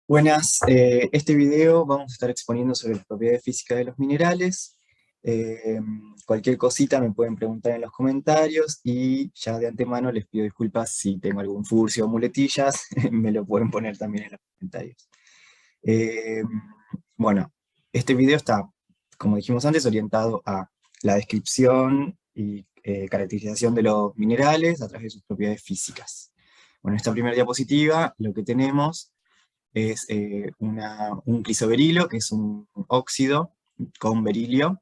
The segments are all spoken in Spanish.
Buenas, este video vamos a estar exponiendo sobre las propiedades físicas de los minerales. Eh, Cualquier cosita me pueden preguntar en los comentarios y ya de antemano les pido disculpas si tengo algún furcio o muletillas, me lo pueden poner también en los comentarios. Eh, bueno, este video está, como dijimos antes, orientado a la descripción y caracterización de los minerales a través de sus propiedades físicas. Bueno, en esta primera diapositiva lo que tenemos es un crisoberilo, que es un óxido con berilio,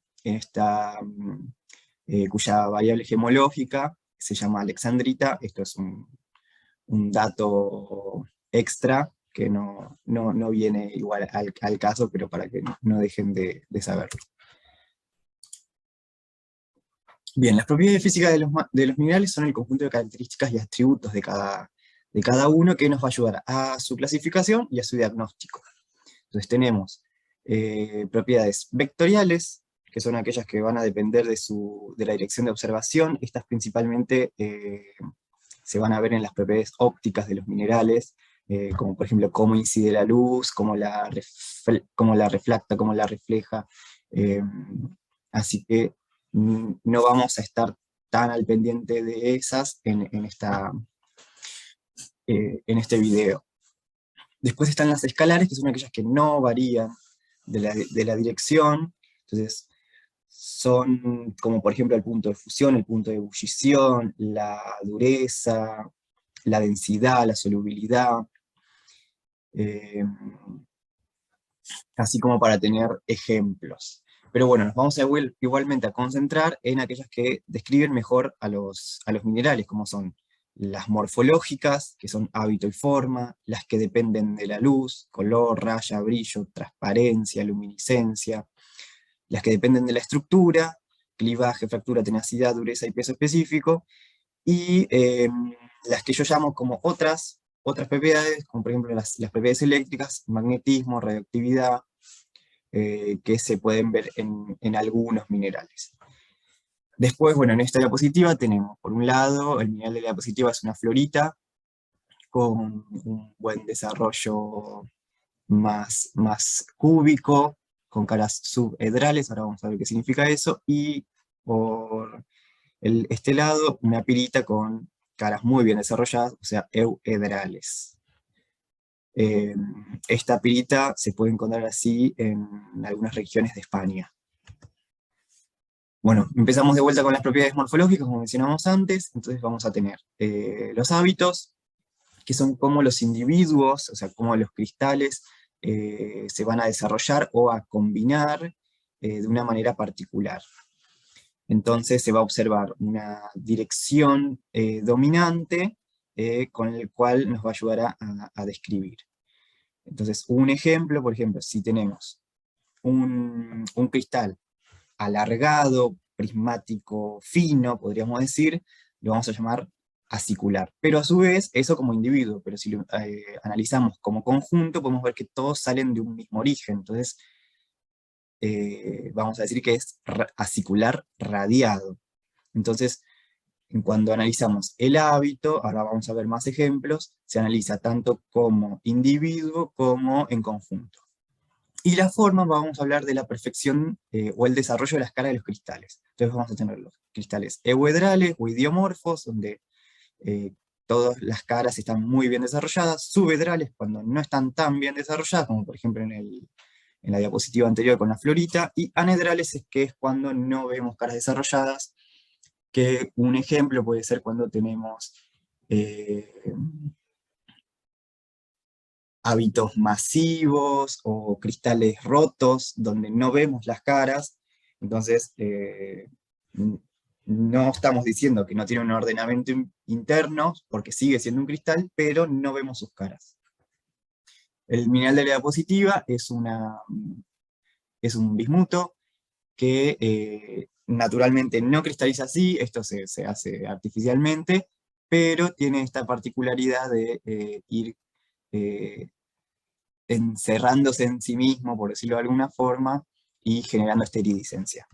cuya variable gemológica se llama alexandrita. Esto es un dato extra que no viene igual al caso, pero para que no dejen de saberlo. Bien, las propiedades físicas de los minerales son el conjunto de características y atributos de cada uno que nos va a ayudar a su clasificación y a su diagnóstico. Entonces tenemos propiedades vectoriales, que son aquellas que van a depender de la dirección de observación. Estas principalmente se van a ver en las propiedades ópticas de los minerales, como por ejemplo cómo incide la luz, cómo la refracta, cómo la refleja. eh, Así que no vamos a estar tan al pendiente de esas en este video. Después están las escalares, que son aquellas que no varían de la dirección. Entonces, son como por ejemplo el punto de fusión, el punto de ebullición, la dureza, la densidad, la solubilidad, eh, así como para tener ejemplos. Pero bueno, nos vamos igualmente a concentrar en aquellas que describen mejor a los minerales, como son las morfológicas, que son hábito y forma; las que dependen de la luz, color, raya, brillo, transparencia, luminiscencia; las que dependen de la estructura, clivaje, fractura, tenacidad, dureza y peso específico; y las que yo llamo como otras propiedades, como por ejemplo las propiedades eléctricas, magnetismo, radioactividad, que se pueden ver en algunos minerales. Después, bueno, en esta diapositiva tenemos, por un lado, el mineral de la diapositiva es una florita, con un buen desarrollo más cúbico, con caras subhedrales. Ahora vamos a ver qué significa eso; y por este lado, una pirita con caras muy bien desarrolladas, o sea, euhedrales. Eh, Esta pirita se puede encontrar así en algunas regiones de España. Bueno, empezamos de vuelta con las propiedades morfológicas, como mencionamos antes. Entonces vamos a tener los hábitos, que son cómo los individuos, o sea, cómo los cristales se van a desarrollar o a combinar de una manera particular. Entonces se va a observar una dirección dominante con el cual nos va a ayudar a describir. Entonces, un ejemplo, por ejemplo, si tenemos un cristal alargado, prismático, fino, podríamos decir, lo vamos a llamar acicular. Pero a su vez, eso como individuo, pero si lo analizamos como conjunto, podemos ver que todos salen de un mismo origen. Entonces, vamos a decir que es acicular radiado. Entonces, cuando analizamos el hábito, ahora vamos a ver más ejemplos, se analiza tanto como individuo como en conjunto. Y la forma, vamos a hablar de la perfección o el desarrollo de las caras de los cristales. Entonces vamos a tener los cristales euhedrales o idiomorfos, donde todas las caras están muy bien desarrolladas; subhedrales, cuando no están tan bien desarrolladas, como por ejemplo en la diapositiva anterior con la florita; y anedrales, que es cuando no vemos caras desarrolladas, que un ejemplo puede ser cuando tenemos hábitos masivos o cristales rotos, donde no vemos las caras. Entonces, no estamos diciendo que no tiene un ordenamiento interno, porque sigue siendo un cristal, pero no vemos sus caras. El mineral de la diapositiva es un bismuto que naturalmente no cristaliza así. Esto se hace artificialmente, pero tiene esta particularidad de ir encerrándose en sí mismo, por decirlo de alguna forma, y generando esta iridiscencia.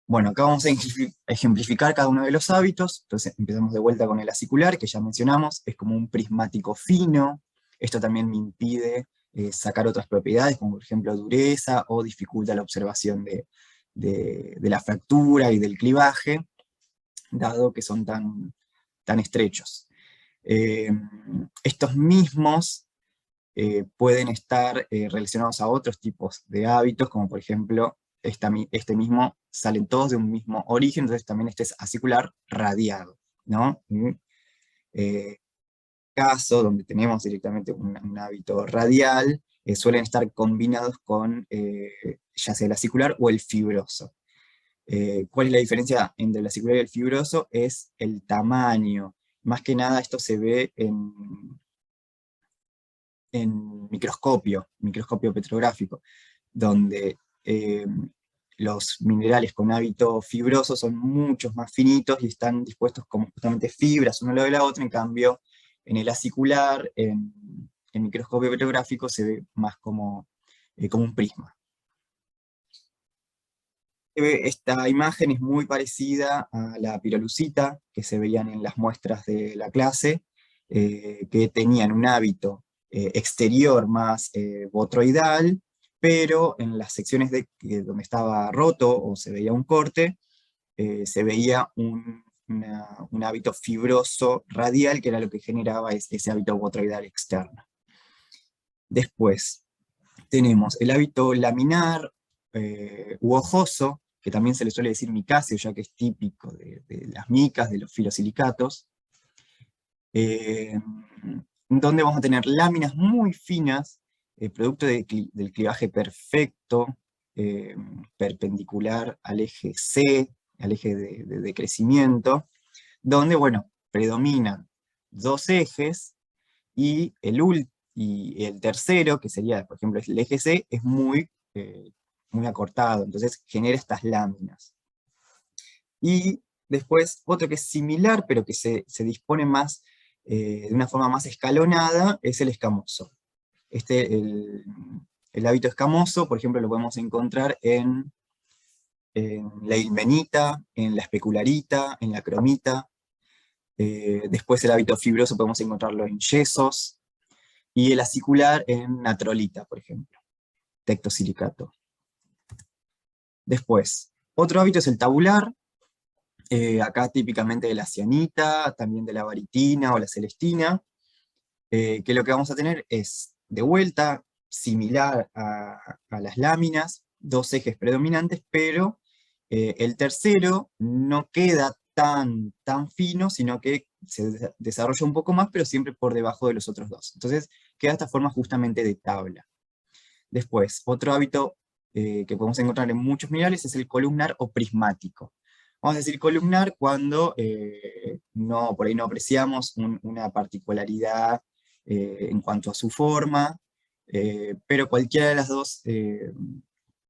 Bueno, acá vamos a ejemplificar cada uno de los hábitos. Entonces empezamos de vuelta con el acicular, que ya mencionamos, es como un prismático fino, Esto también me impide sacar otras propiedades, como por ejemplo dureza, o dificulta la observación de la fractura y del clivaje, dado que son tan estrechos. Estos mismos pueden estar relacionados a otros tipos de hábitos, como por ejemplo, este mismo, salen todos de un mismo origen, entonces también este es acicular radiado, ¿no? Caso donde tenemos directamente un hábito radial, suelen estar combinados con ya sea el acicular o el fibroso. ¿Cuál es la diferencia entre el acicular y el fibroso? Es el tamaño. Más que nada esto se ve en microscopio petrográfico, donde los minerales con hábito fibroso son muchos más finitos y están dispuestos como justamente fibras uno al lado de la otra. En cambio, en el acicular, en microscopio petrográfico, se ve más como un prisma. Esta imagen es muy parecida a la pirolusita que se veían en las muestras de la clase, que tenían un hábito exterior más botroidal, pero en las secciones donde estaba roto o se veía un corte, se veía un hábito fibroso radial, que era lo que generaba ese hábito botroidal externo. Después tenemos el hábito laminar u hojoso, que también se le suele decir micáceo, ya que es típico de las micas, de los filosilicatos, donde vamos a tener láminas muy finas, producto del clivaje perfecto, perpendicular al eje C, al eje de crecimiento, donde, bueno, predominan dos ejes, y el tercero, que sería, por ejemplo, el eje C, es muy acortado, entonces genera estas láminas. Y después otro que es similar, pero que se dispone más, de una forma más escalonada, es el escamoso. El hábito escamoso, por ejemplo, lo podemos encontrar en la ilmenita, en la especularita, en la cromita. Después el hábito fibroso podemos encontrarlo en yesos, y el acicular en natrolita, por ejemplo, tectosilicato. Después, otro hábito es el tabular, acá típicamente de la cianita, también de la baritina o la celestina, que lo que vamos a tener es, de vuelta, similar a las láminas, dos ejes predominantes, pero el tercero no queda tan fino, sino que se desarrolla un poco más, pero siempre por debajo de los otros dos. Entonces queda esta forma justamente de tabla. Después, otro hábito que podemos encontrar en muchos minerales es el columnar o prismático. Vamos a decir columnar cuando por ahí no apreciamos una particularidad en cuanto a su forma, pero cualquiera de las dos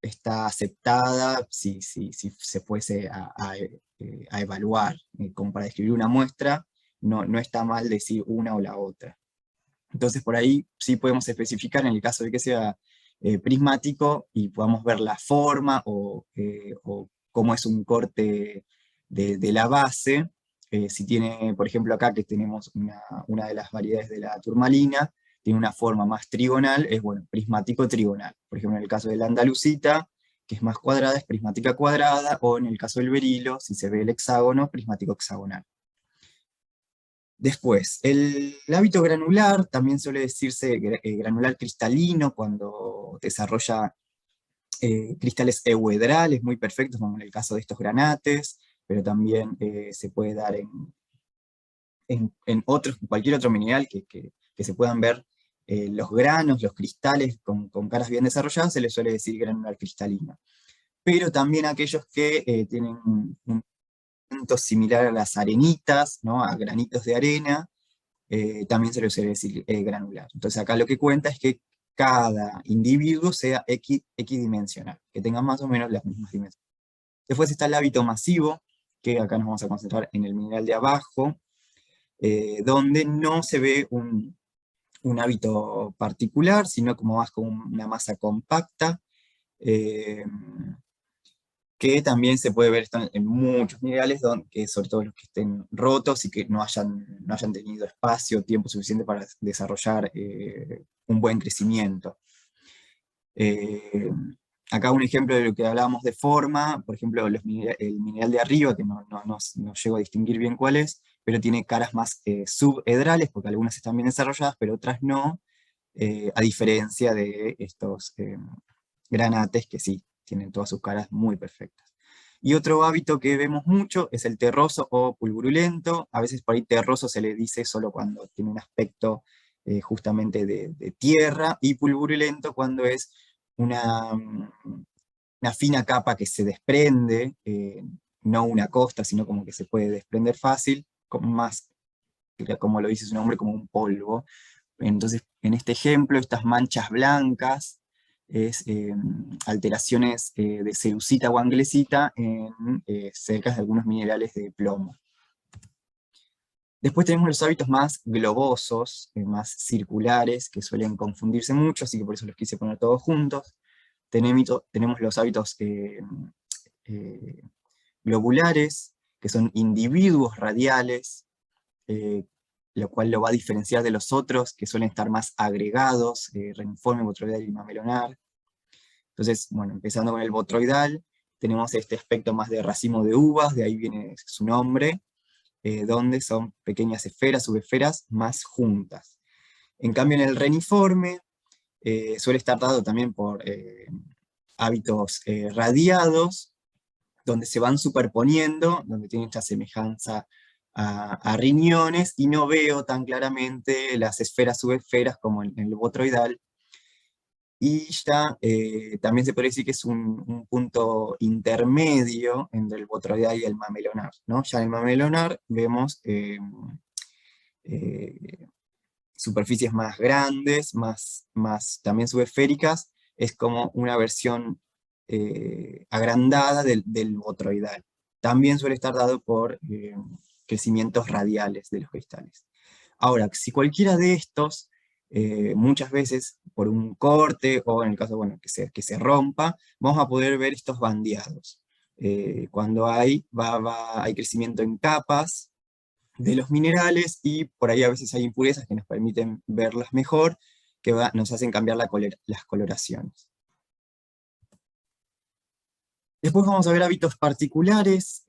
está aceptada si se fuese a evaluar, como para describir una muestra, no está mal decir una o la otra. Entonces por ahí sí podemos especificar en el caso de que sea prismático y podamos ver la forma o cómo es un corte de la base. Si tiene, por ejemplo acá que tenemos una de las variedades de la turmalina, tiene una forma más trigonal, es bueno, prismático trigonal. Por ejemplo en el caso de la andalucita, que es más cuadrada, es prismática cuadrada, o en el caso del berilo, si se ve el hexágono, prismático hexagonal. Después, el hábito granular, también suele decirse granular cristalino, cuando desarrolla cristales euedrales muy perfectos, como en el caso de estos granates, pero también se puede dar en cualquier otro mineral que se puedan ver los granos, los cristales con caras bien desarrolladas, se les suele decir granular cristalino. Pero también aquellos que tienen un punto similar a las arenitas, ¿no? A granitos de arena, también se le suele decir granular. Entonces acá lo que cuenta es que cada individuo sea equidimensional, que tenga más o menos las mismas dimensiones. Después está el hábito masivo, que acá nos vamos a concentrar en el mineral de abajo, donde no se ve un hábito particular, sino como más como una masa compacta, que también se puede ver esto en muchos minerales, que sobre todo los que estén rotos y que no hayan tenido espacio, tiempo suficiente para desarrollar un buen crecimiento. Eh, Acá un ejemplo de lo que hablábamos de forma, por ejemplo, el mineral de arriba, que no llego a distinguir bien cuál es, pero tiene caras más subhedrales, porque algunas están bien desarrolladas, pero otras no, a diferencia de estos granates que sí, tienen todas sus caras muy perfectas. Y otro hábito que vemos mucho es el terroso o pulgurulento. A veces por ahí terroso se le dice solo cuando tiene un aspecto justamente de tierra, y pulgurulento cuando es una fina capa que se desprende, no una costa, sino como que se puede desprender fácil, más, como lo dice su nombre, como un polvo. Entonces, en este ejemplo, estas manchas blancas es alteraciones de cerucita o anglesita en cercas de algunos minerales de plomo. Después tenemos los hábitos más globosos, más circulares, que suelen confundirse mucho, así que por eso los quise poner todos juntos. Tenemos los hábitos eh, globulares, que son individuos radiales, eh, lo cual lo va a diferenciar de los otros, que suelen estar más agregados, reniforme, botroidal y mamelonar. Entonces, bueno, empezando con el botroidal, tenemos este aspecto más de racimo de uvas, de ahí viene su nombre, donde son pequeñas esferas, subesferas, más juntas. En cambio, en el reniforme, suele estar dado también por hábitos radiados, donde se van superponiendo, donde tienen esta semejanza a riñones, y no veo tan claramente las esferas subesferas como en el botroidal. Y ya también se puede decir que es un punto intermedio entre el botroidal y el mamelonar, ¿no? Ya en el mamelonar vemos eh, superficies más grandes, más también subesféricas, es como una versión agrandada del botroidal. También suele estar dado por crecimientos radiales de los cristales. Ahora, si cualquiera de estos, muchas veces por un corte, o en el caso, bueno, que se rompa, vamos a poder ver estos bandeados. Cuando hay crecimiento en capas de los minerales, y por ahí a veces hay impurezas que nos permiten verlas mejor, que nos hacen cambiar las coloraciones. Después vamos a ver hábitos particulares.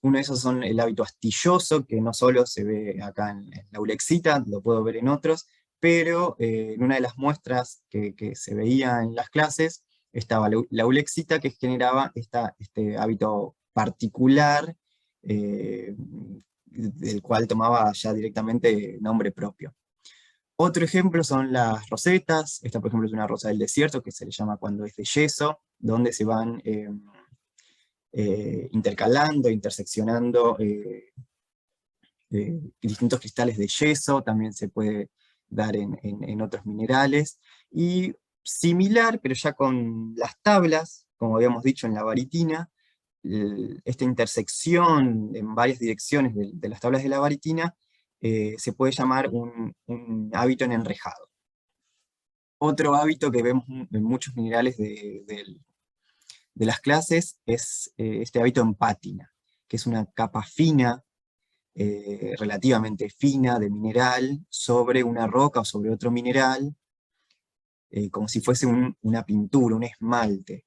Uno de esos son el hábito astilloso, que no solo se ve acá en la ulexita, lo puedo ver en otros, pero en una de las muestras que se veía en las clases, estaba la ulexita, que generaba este hábito particular, eh, del cual tomaba ya directamente nombre propio. Otro ejemplo son las rosetas. Esta, por ejemplo, es una rosa del desierto, que se le llama cuando es de yeso, donde se van intercalando, interseccionando distintos cristales de yeso. También se puede dar en otros minerales. Y similar, pero ya con las tablas, como habíamos dicho en la varitina, esta intersección en varias direcciones de las tablas de la varitina, se puede llamar un hábito en enrejado. Otro hábito que vemos en muchos minerales de las clases es este hábito en pátina, que es una capa fina, relativamente fina de mineral, sobre una roca o sobre otro mineral, como si fuese una pintura, un esmalte,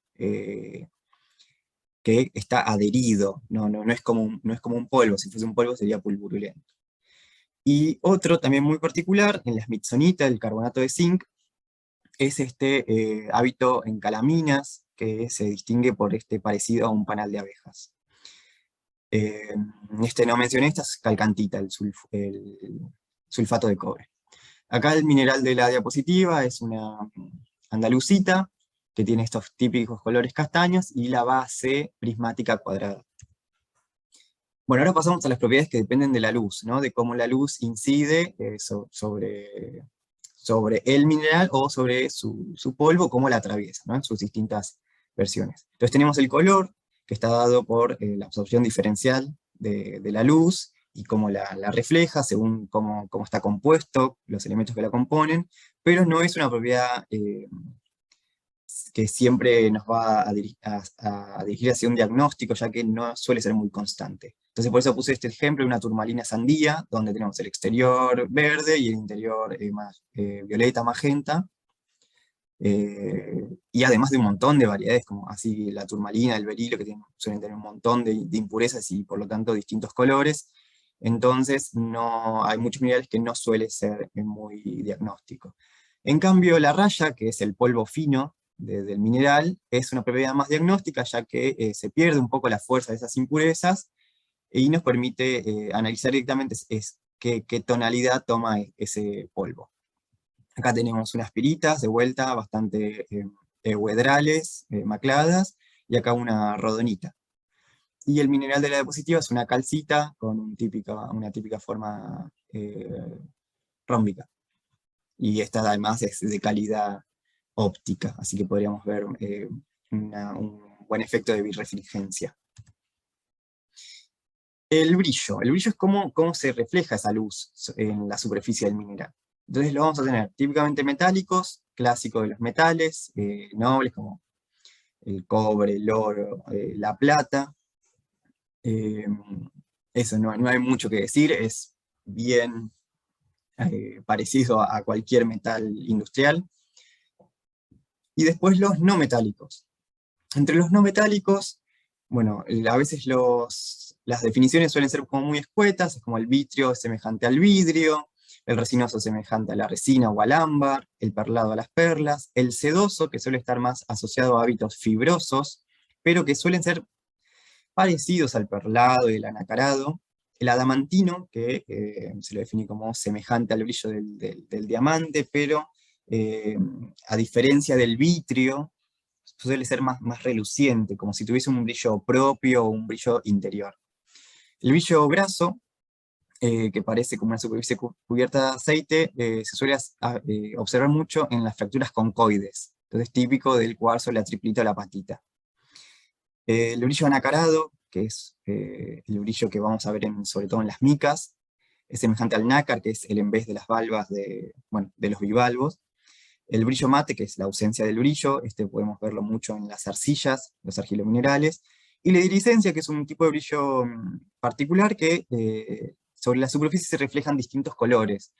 que está adherido, no es como un polvo. Si fuese un polvo sería pulverulento. Y otro también muy particular, en la smithsonita, el carbonato de zinc, es este hábito en calaminas, que se distingue por este parecido a un panal de abejas. No mencioné, esta es calcantita, el sulfato de cobre. Acá el mineral de la diapositiva es una andalucita, que tiene estos típicos colores castaños, y la base prismática cuadrada. Bueno, ahora pasamos a las propiedades que dependen de la luz, ¿no? De cómo la luz incide sobre el mineral o sobre su polvo, cómo la atraviesa, ¿no? En sus distintas versiones. Entonces tenemos el color, que está dado por la absorción diferencial de la luz, y cómo la refleja según cómo está compuesto, los elementos que la componen, pero no es una propiedad que siempre nos va a dirigir hacia un diagnóstico, ya que no suele ser muy constante. Entonces por eso puse este ejemplo de una turmalina sandía, donde tenemos el exterior verde y el interior violeta, magenta, y además de un montón de variedades, como así la turmalina, el berilo, que suelen tener un montón de impurezas y por lo tanto distintos colores. Entonces hay muchos minerales que no suele ser muy diagnóstico. En cambio, la raya, que es el polvo fino del mineral, es una propiedad más diagnóstica, ya que se pierde un poco la fuerza de esas impurezas y nos permite analizar directamente qué tonalidad toma ese polvo. Acá tenemos unas piritas de vuelta bastante euedrales, macladas, y acá una rodonita. Y el mineral de la diapositiva es una calcita con una típica forma rómbica. Y esta además es de calidad óptica, así que podríamos ver un buen efecto de birrefringencia. El brillo es cómo se refleja esa luz en la superficie del mineral. Entonces lo vamos a tener típicamente metálicos, clásicos de los metales, nobles como el cobre, el oro, la plata. Eso no hay mucho que decir, es bien parecido a cualquier metal industrial. Y después los no metálicos. Entre los no metálicos, bueno, a veces las definiciones suelen ser como muy escuetas, es como el vitrio es semejante al vidrio, el resinoso semejante a la resina o al ámbar, el perlado a las perlas, el sedoso, que suele estar más asociado a hábitos fibrosos, pero que suelen ser parecidos al perlado y el anacarado, el adamantino, que se lo define como semejante al brillo del diamante, pero a diferencia del vitrio, suele ser más reluciente, como si tuviese un brillo propio o un brillo interior. El brillo graso, que parece como una superficie cubierta de aceite, se suele observar mucho en las fracturas concoides, entonces típico del cuarzo, la triplita o la patita. El brillo anacarado, que es el brillo que vamos a ver sobre todo en las micas, es semejante al nácar, que es el en vez de las valvas de los bivalvos. El brillo mate, que es la ausencia del brillo, podemos verlo mucho en las arcillas, los argilominerales, y la iridiscencia, que es un tipo de brillo particular que sobre la superficie se reflejan distintos colores.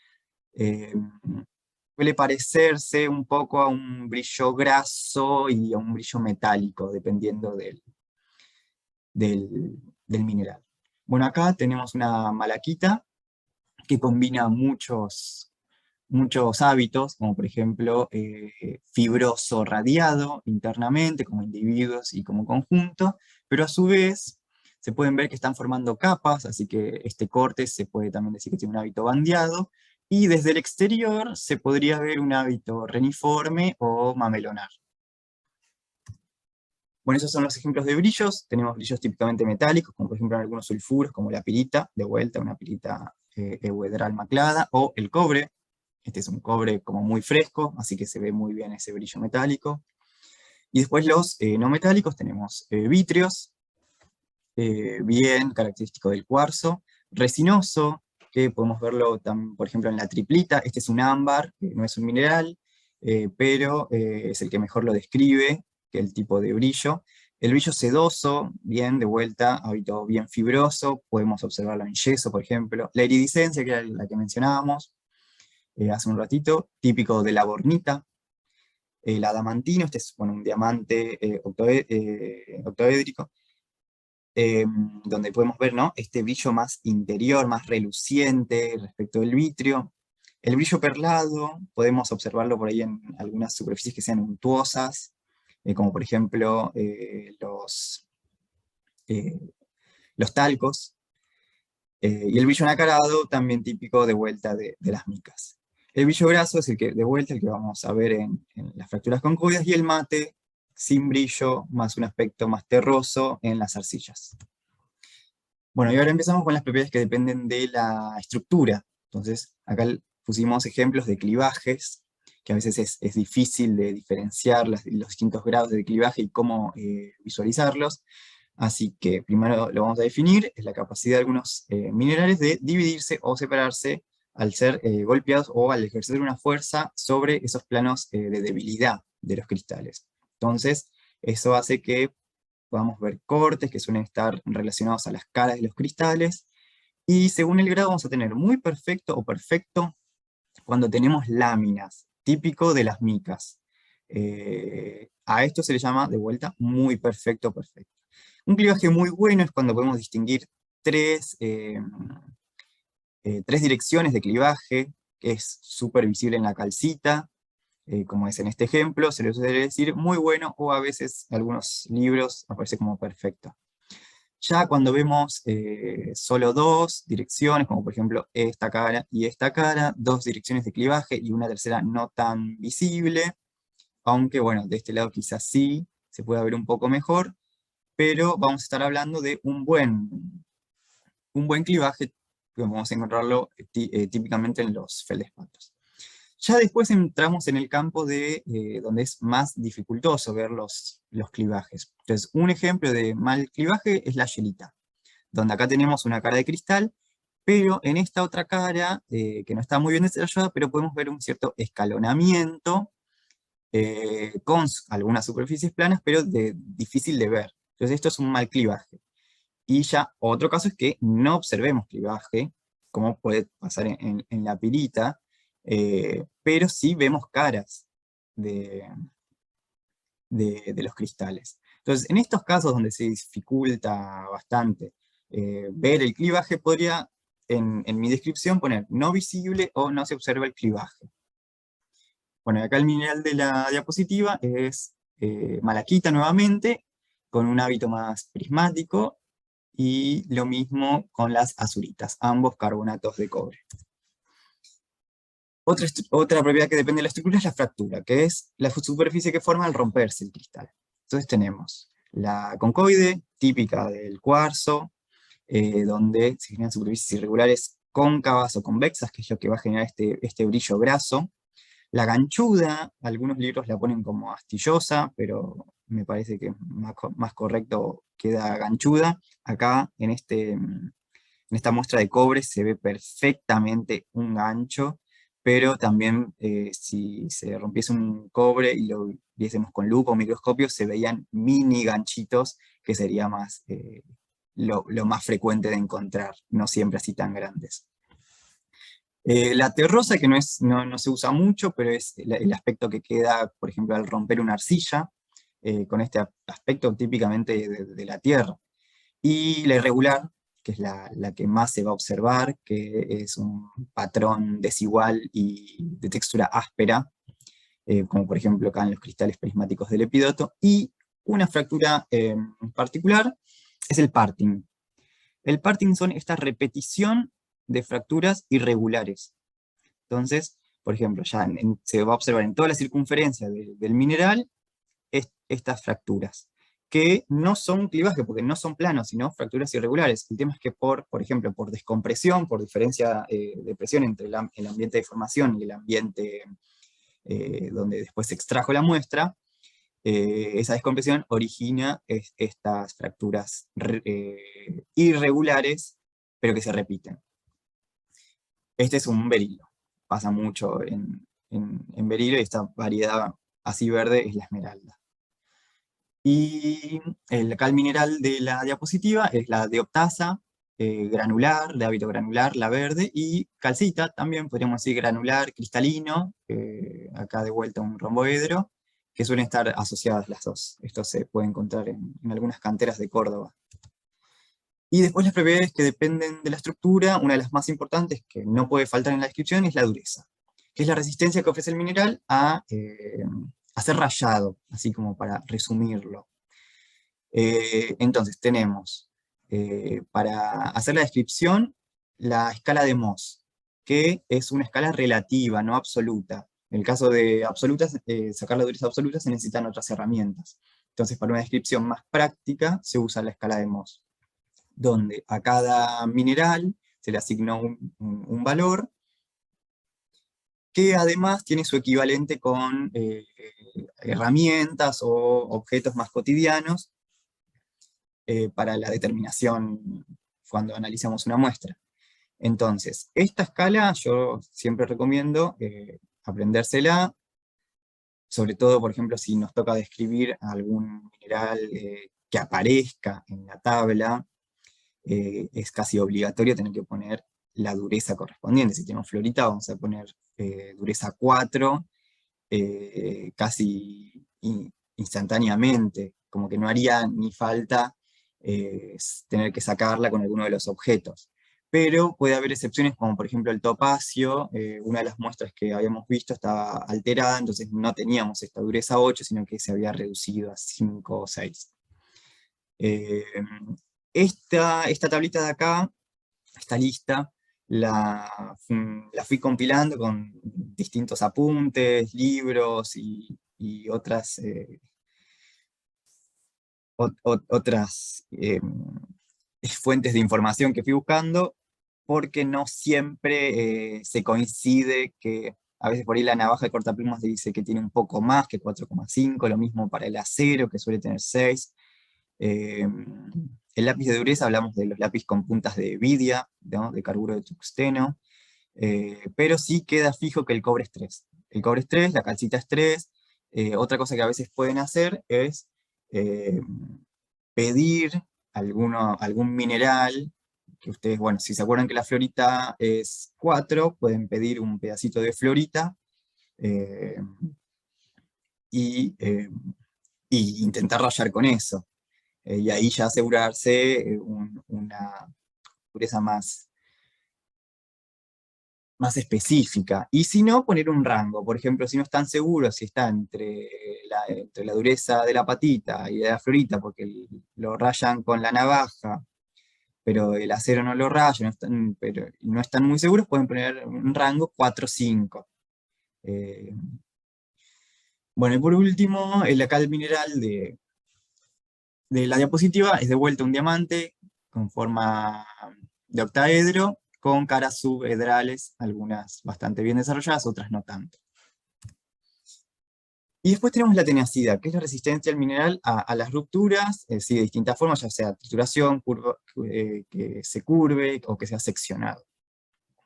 Suele parecerse un poco a un brillo graso y a un brillo metálico, dependiendo del mineral. Bueno, acá tenemos una malaquita que combina muchos hábitos, como por ejemplo fibroso radiado internamente, como individuos y como conjunto, pero a su vez se pueden ver que están formando capas, así que este corte se puede también decir que tiene un hábito bandeado, y desde el exterior se podría ver un hábito reniforme o mamelonar. Bueno, esos son los ejemplos de brillos. Tenemos brillos típicamente metálicos, como por ejemplo en algunos sulfuros, como la pirita, de vuelta, una pirita euedral maclada, o el cobre. Este es un cobre como muy fresco, así que se ve muy bien ese brillo metálico. Y después los no metálicos tenemos vitrios, bien característico del cuarzo, resinoso, que podemos verlo también, por ejemplo, en la triplita. Este es un ámbar, que no es un mineral, pero es el que mejor lo describe, que el tipo de brillo. El brillo sedoso, bien, de vuelta, hábito bien fibroso, podemos observarlo en yeso, por ejemplo. La iridiscencia, que era la que mencionábamos hace un ratito, típico de la bornita. El adamantino, este es un diamante octoédrico, donde podemos ver, ¿no?, este brillo más interior, más reluciente respecto del vitrio. El brillo perlado, podemos observarlo por ahí en algunas superficies que sean untuosas, como por ejemplo los talcos. Y el brillo anacarado, también típico de vuelta de las micas. El brillo graso es de vuelta el que vamos a ver en las fracturas concoides, y el mate, sin brillo, más un aspecto más terroso en las arcillas. Bueno, y ahora empezamos con las propiedades que dependen de la estructura. Entonces, acá pusimos ejemplos de clivajes, que a veces es difícil de diferenciar los distintos grados de clivaje y cómo visualizarlos. Así que primero lo vamos a definir, es la capacidad de algunos minerales de dividirse o separarse al ser golpeados o al ejercer una fuerza sobre esos planos de debilidad de los cristales. Entonces, eso hace que podamos ver cortes que suelen estar relacionados a las caras de los cristales, y según el grado vamos a tener muy perfecto o perfecto cuando tenemos láminas, típico de las micas. A esto se le llama, de vuelta, muy perfecto, perfecto. Un clivaje muy bueno es cuando podemos distinguir tres, tres direcciones de clivaje, que es súper visible en la calcita, como es en este ejemplo, se le suele decir muy bueno, o a veces en algunos libros aparece como perfecto. Ya cuando vemos solo dos direcciones, como por ejemplo esta cara, dos direcciones de clivaje y una tercera no tan visible, aunque bueno, de este lado quizás sí se pueda ver un poco mejor, pero vamos a estar hablando de un buen clivaje, que vamos a encontrarlo típicamente en los feldespatos. Ya después entramos en el campo de donde es más dificultoso ver los clivajes. Entonces, un ejemplo de mal clivaje es la yelita, donde acá tenemos una cara de cristal, pero en esta otra cara, que no está muy bien desarrollada, pero podemos ver un cierto escalonamiento con algunas superficies planas, pero difícil de ver. Entonces esto es un mal clivaje. Y ya otro caso es que no observemos clivaje, como puede pasar en la pirita, pero sí vemos caras de, de los cristales. Entonces, en estos casos donde se dificulta bastante ver el clivaje, podría en mi descripción poner no visible o no se observa el clivaje. Bueno, acá el mineral de la diapositiva es malaquita nuevamente, con un hábito más prismático, y lo mismo con las azuritas, ambos carbonatos de cobre. Otra propiedad que depende de la estructura es la fractura, que es la superficie que forma al romperse el cristal. Entonces tenemos la concoide, típica del cuarzo, donde se generan superficies irregulares cóncavas o convexas, que es lo que va a generar este brillo graso. La ganchuda, algunos libros la ponen como astillosa, pero me parece que más correcto queda ganchuda. Acá, en esta muestra de cobre, se ve perfectamente un gancho, pero también si se rompiese un cobre y lo viésemos con lupa o microscopio, se veían mini ganchitos, que sería más, lo más frecuente de encontrar, no siempre así tan grandes. La terrosa, que no se usa mucho, pero es el aspecto que queda, por ejemplo, al romper una arcilla, con este aspecto típicamente de la tierra. Y la irregular, que es la que más se va a observar, que es un patrón desigual y de textura áspera, como por ejemplo acá en los cristales prismáticos del epidoto. Y una fractura particular es el parting. El parting son esta repetición de fracturas irregulares. Entonces, por ejemplo, ya se va a observar en toda la circunferencia del mineral estas fracturas, que no son clivaje, porque no son planos, sino fracturas irregulares. El tema es que por ejemplo, por descompresión, por diferencia de presión entre el ambiente de formación y el ambiente donde después se extrajo la muestra, esa descompresión origina estas fracturas irregulares, pero que se repiten. Este es un berilo, pasa mucho en berilo, y esta variedad así verde es la esmeralda. Y el cal mineral de la diapositiva es la dioptasa, granular, de hábito granular, la verde, y calcita, también podríamos decir granular, cristalino, acá de vuelta un romboedro, que suelen estar asociadas las dos. Esto se puede encontrar en algunas canteras de Córdoba. Y después las propiedades que dependen de la estructura, una de las más importantes que no puede faltar en la descripción es la dureza, que es la resistencia que ofrece el mineral a ser rayado, así como para resumirlo. Entonces tenemos, para hacer la descripción, la escala de Mohs, que es una escala relativa, no absoluta. En el caso de absolutas, sacar la dureza absoluta se necesitan otras herramientas. Entonces, para una descripción más práctica, se usa la escala de Mohs, donde a cada mineral se le asigna un valor, que además tiene su equivalente con herramientas o objetos más cotidianos para la determinación cuando analizamos una muestra. Entonces, esta escala yo siempre recomiendo aprendérsela sobre todo, por ejemplo, si nos toca describir algún mineral que aparezca en la tabla, es casi obligatorio tener que poner la dureza correspondiente. Si tenemos fluorita, vamos a poner dureza 4, casi instantáneamente, como que no haría ni falta tener que sacarla con alguno de los objetos. Pero puede haber excepciones como por ejemplo el topacio, una de las muestras que habíamos visto estaba alterada, entonces no teníamos esta dureza 8, sino que se había reducido a 5 o 6. Esta tablita de acá, esta lista, la fui compilando con distintos apuntes, libros y otras fuentes de información que fui buscando, porque no siempre se coincide que a veces por ahí la navaja de cortaplumas dice que tiene un poco más que 4,5, lo mismo para el acero, que suele tener 6. El lápiz de dureza, hablamos de los lápices con puntas de vidia, ¿no? De carburo de tungsteno, pero sí queda fijo que el cobre es 3. El cobre es 3, la calcita es 3. Otra cosa que a veces pueden hacer es eh, pedir algún mineral, que ustedes, bueno, si se acuerdan que la fluorita es 4, pueden pedir un pedacito de fluorita, eh, y, eh, y intentar rayar con eso. Y ahí ya asegurarse una pureza más específica. Y si no, poner un rango. Por ejemplo, si no están seguros si está entre la dureza de la patita y de la florita, porque lo rayan con la navaja, pero el acero no lo raya, pero no están muy seguros, pueden poner un rango 4-5. Eh, bueno, y por último, acá el mineral de la diapositiva es de vuelta un diamante con forma de octaedro, con caras subhedrales, algunas bastante bien desarrolladas, otras no tanto. Y después tenemos la tenacidad, que es la resistencia del mineral a las rupturas, sí, de distintas formas, ya sea trituración, que se curve o que sea seccionado.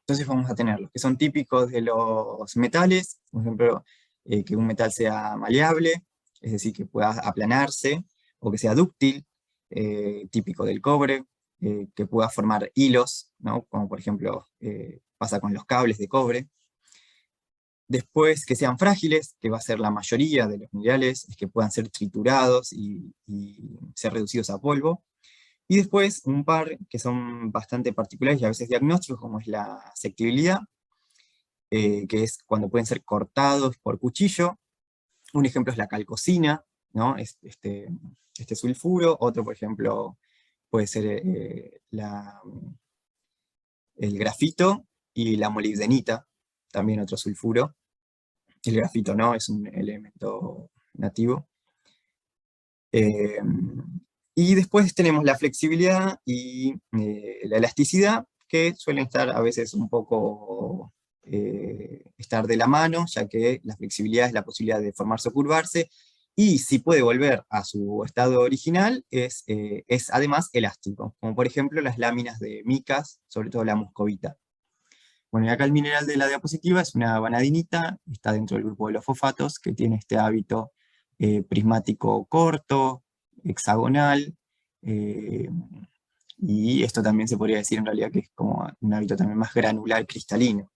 Entonces vamos a tener los que son típicos de los metales, por ejemplo, que un metal sea maleable, es decir, que pueda aplanarse, o que sea dúctil, típico del cobre, que pueda formar hilos, ¿no? Como por ejemplo pasa con los cables de cobre. Después que sean frágiles, que va a ser la mayoría de los minerales, es que puedan ser triturados y ser reducidos a polvo. Y después un par que son bastante particulares y a veces diagnósticos, como es la sectibilidad, que es cuando pueden ser cortados por cuchillo. Un ejemplo es la calcosina, ¿no? Este sulfuro. Otro, por ejemplo, puede ser el grafito y la molibdenita, también otro sulfuro. El grafito no, es un elemento nativo. Eh, y después tenemos la flexibilidad y la elasticidad, que suelen estar a veces un poco estar de la mano, ya que la flexibilidad es la posibilidad de formarse o curvarse, y si puede volver a su estado original, es además elástico, como por ejemplo las láminas de micas, sobre todo la muscovita. Bueno, y acá el mineral de la diapositiva es una vanadinita, está dentro del grupo de los fosfatos, que tiene este hábito prismático corto, hexagonal, eh, y esto también se podría decir en realidad que es como un hábito también más granular, cristalino.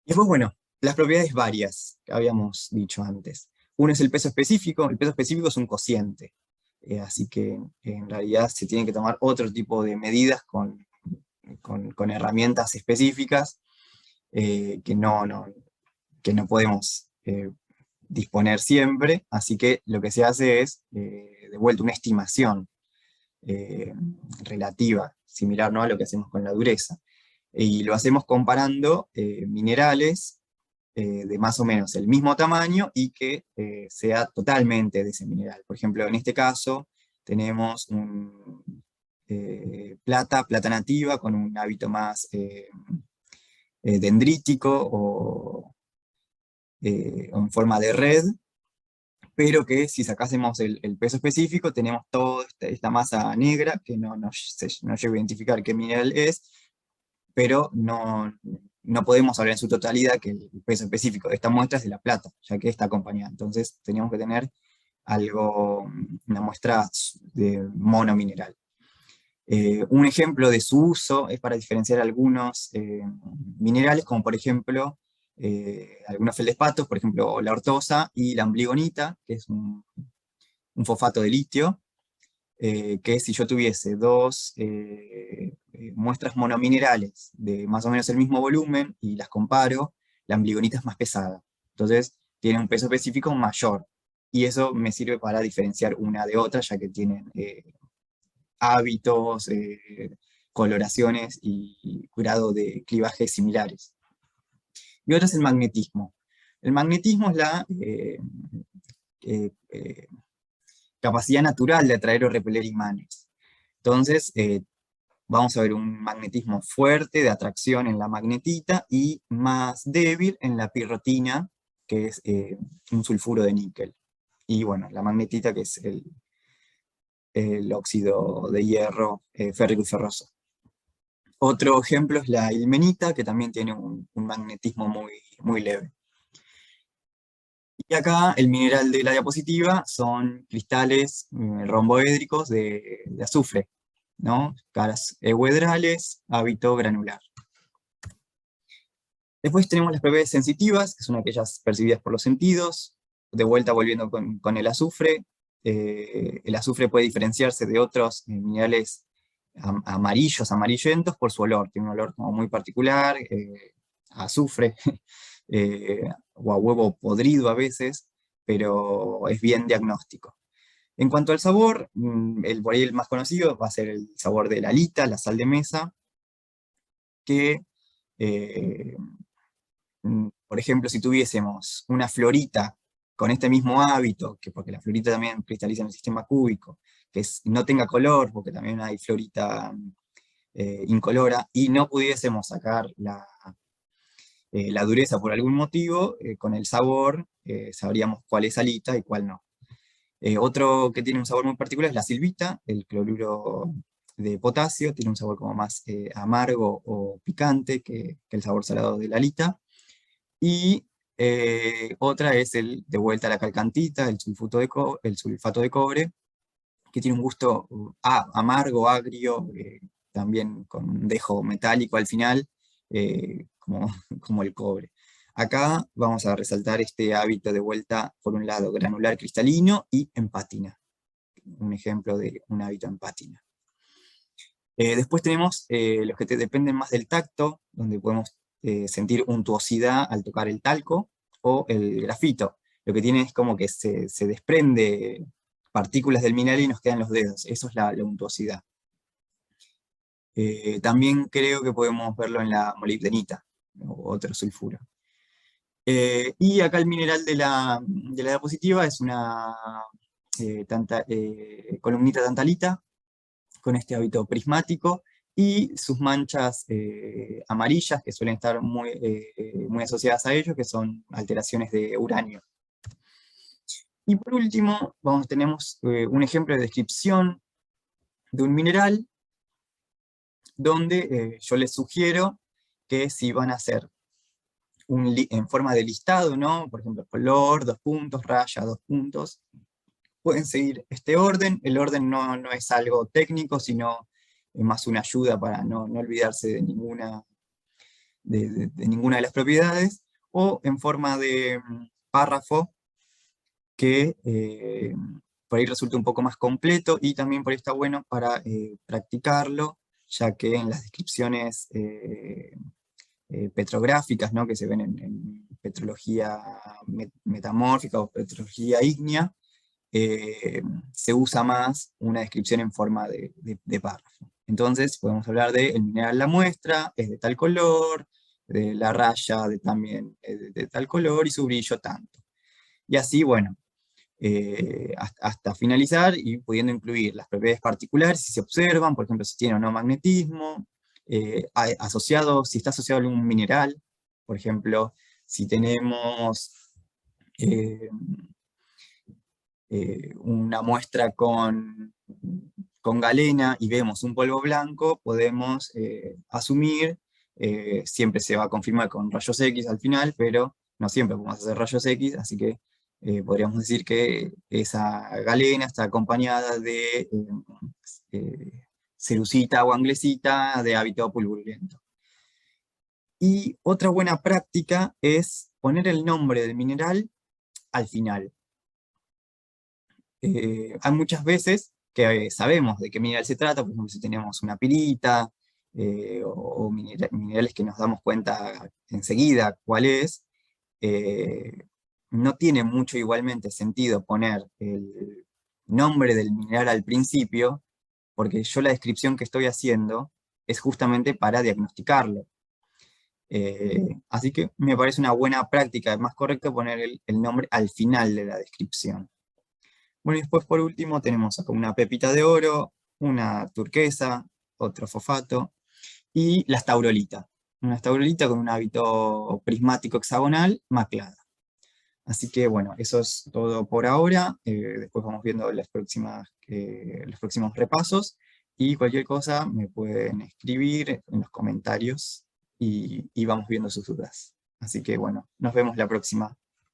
Y después, bueno, las propiedades varias que habíamos dicho antes. Uno es el peso específico es un cociente, así que en realidad se tienen que tomar otro tipo de medidas con herramientas específicas que no podemos disponer siempre, así que lo que se hace es, de vuelta, una estimación eh, relativa, similar, ¿no?, a lo que hacemos con la dureza. Y lo hacemos comparando minerales de más o menos el mismo tamaño y que sea totalmente de ese mineral. Por ejemplo, en este caso tenemos plata nativa con un hábito más dendrítico o en forma de red, pero que si sacásemos el peso específico, tenemos toda esta masa negra, que no llego a identificar qué mineral es, pero no podemos hablar en su totalidad que el peso específico de esta muestra es de la plata, ya que está acompañada. Entonces teníamos que tener algo, una muestra de monomineral. Un ejemplo de su uso es para diferenciar algunos minerales, como por ejemplo algunos feldespatos, por ejemplo la ortosa y la ambligonita, que es un fosfato de litio, que si yo tuviese dos muestras monominerales de más o menos el mismo volumen y las comparo, la ambligonita es más pesada. Entonces tiene un peso específico mayor. Y eso me sirve para diferenciar una de otra, ya que tienen hábitos, coloraciones y grado de clivaje similares. Y otra es el magnetismo. El magnetismo es la eh, eh, capacidad natural de atraer o repeler imanes. Entonces, vamos a ver un magnetismo fuerte de atracción en la magnetita y más débil en la pirrotina, que es un sulfuro de níquel. Y bueno, la magnetita, que es el óxido de hierro férrico y ferroso. Otro ejemplo es la ilmenita, que también tiene un magnetismo muy leve. Y acá el mineral de la diapositiva son cristales romboédricos de azufre, ¿no? Caras euedrales, hábito granular. Después tenemos las propiedades sensitivas, que son aquellas percibidas por los sentidos. De vuelta volviendo con el azufre puede diferenciarse de otros minerales amarillos, amarillentos, por su olor. Tiene un olor como muy particular, a azufre, o a huevo podrido a veces, pero es bien diagnóstico. En cuanto al sabor, por ahí el más conocido va a ser el sabor de la halita, la sal de mesa, que, eh, por ejemplo, si tuviésemos una florita con este mismo hábito, que porque la florita también cristaliza en el sistema cúbico, que no tenga color, porque también hay florita incolora, y no pudiésemos sacar la dureza por algún motivo, con el sabor sabríamos cuál es alita y cuál no. Otro que tiene un sabor muy particular es la silvita, el cloruro de potasio, tiene un sabor como más amargo o picante que el sabor salado de la alita. Y otra es de vuelta la calcantita, el sulfato de cobre, que tiene un gusto amargo, agrio, también con un dejo metálico al final, como, como el cobre. Acá vamos a resaltar este hábito de vuelta, por un lado, granular cristalino y en pátina. Un ejemplo de un hábito en pátina. Después tenemos los que dependen más del tacto, donde podemos sentir untuosidad al tocar el talco, o el grafito. Lo que tiene es como que se desprende partículas del mineral y nos quedan los dedos. Eso es la untuosidad. También creo que podemos verlo en la molibdenita, o otro sulfuro. Y acá el mineral de la diapositiva es una columnita tantalita, con este hábito prismático, y sus manchas amarillas, que suelen estar muy asociadas a ello, que son alteraciones de uranio. Y por último, tenemos un ejemplo de descripción de un mineral, donde yo les sugiero que si van a hacer en forma de listado, ¿no? Por ejemplo, color, 2 puntos, raya, 2 puntos, pueden seguir este orden. El orden no es algo técnico, sino es más una ayuda para no olvidarse de ninguna de las propiedades, o en forma de párrafo, que por ahí resulta un poco más completo, y también por ahí está bueno para practicarlo, ya que en las descripciones petrográficas, ¿no?, que se ven en petrología metamórfica o petrología ígnea, se usa más una descripción en forma de párrafo. Entonces podemos hablar de el mineral la muestra, es de tal color, de la raya también de tal color, y su brillo tanto. Y así, bueno, hasta finalizar, y pudiendo incluir las propiedades particulares, si se observan, por ejemplo, si tiene o no magnetismo, si está asociado a algún mineral, por ejemplo, si tenemos una muestra con galena y vemos un polvo blanco, podemos asumir siempre se va a confirmar con rayos X al final, pero no siempre podemos hacer rayos X, así que podríamos decir que esa galena está acompañada de cerucita o anglesita de hábito pulgurulento. Y otra buena práctica es poner el nombre del mineral al final. Hay muchas veces que sabemos de qué mineral se trata, por ejemplo, si tenemos una pirita, o minerales que nos damos cuenta enseguida cuál es, eh, no tiene mucho igualmente sentido poner el nombre del mineral al principio, porque yo la descripción que estoy haciendo es justamente para diagnosticarlo. Así que me parece una buena práctica, es más correcto poner el nombre al final de la descripción. Bueno, y después por último tenemos acá una pepita de oro, una turquesa, otro fosfato, y la staurolita. Una staurolita con un hábito prismático hexagonal maclada. Así que bueno, eso es todo por ahora. Después vamos viendo los próximos repasos. Y cualquier cosa me pueden escribir en los comentarios y vamos viendo sus dudas. Así que bueno, nos vemos la próxima.